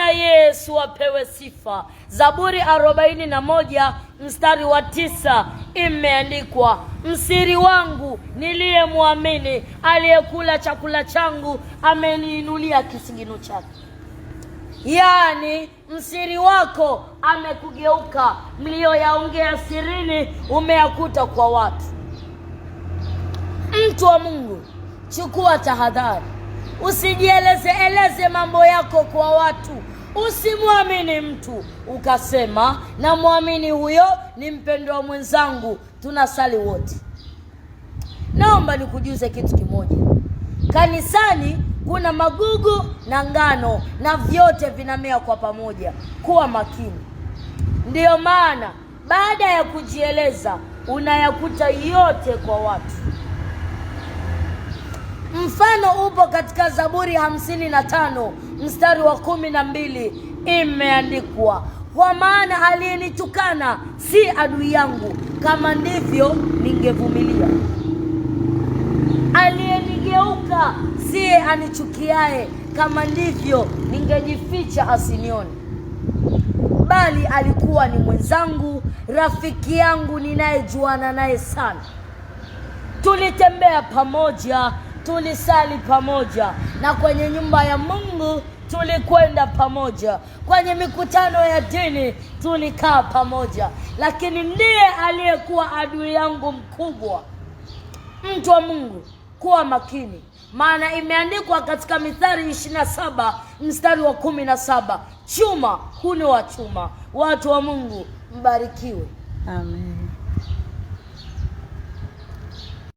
Bwana Yesu apewe sifa. Zaburi 41 mstari wa 9 imeandikwa, msiri wangu niliyemwamini, aliyekula chakula changu ameniinulia kisigino chake. Yani msiri wako amekugeuka, mlioyaongea sirini umeyakuta kwa watu. Mtu wa Mungu, chukua tahadhari. Usijieleze mambo yako kwa watu. Usimwamini mtu ukasema na muamini huyo ni mpendwa mwenzangu, tunasali wote. Naomba nikujuze kitu kimoja. Kanisani kuna magugu na ngano, na vyote vinamea kwa pamoja. Kuwa makini. Ndiyo maana baada ya kujieleza unayakuta yote kwa watu. Mfano upo katika Zaburi 55 mstari wa 12 imeandikwa, kwa maana aliyenitukana si adui yangu, kama ndivyo ningevumilia. Aliyenigeuka siye anichukiaye, kama ndivyo ningejificha asinione. Bali alikuwa ni mwenzangu, rafiki yangu ninayejuana naye sana. Tulitembea pamoja, tulisali pamoja, na kwenye nyumba ya Mungu tulikwenda pamoja, kwenye mikutano ya dini tulikaa pamoja. Lakini ndiye aliyekuwa adui yangu mkubwa. Mtu wa Mungu, kuwa makini, maana imeandikwa katika Mithali 27 mstari wa 17, chuma huni wa chuma. Watu wa Mungu, mbarikiwe. Amen.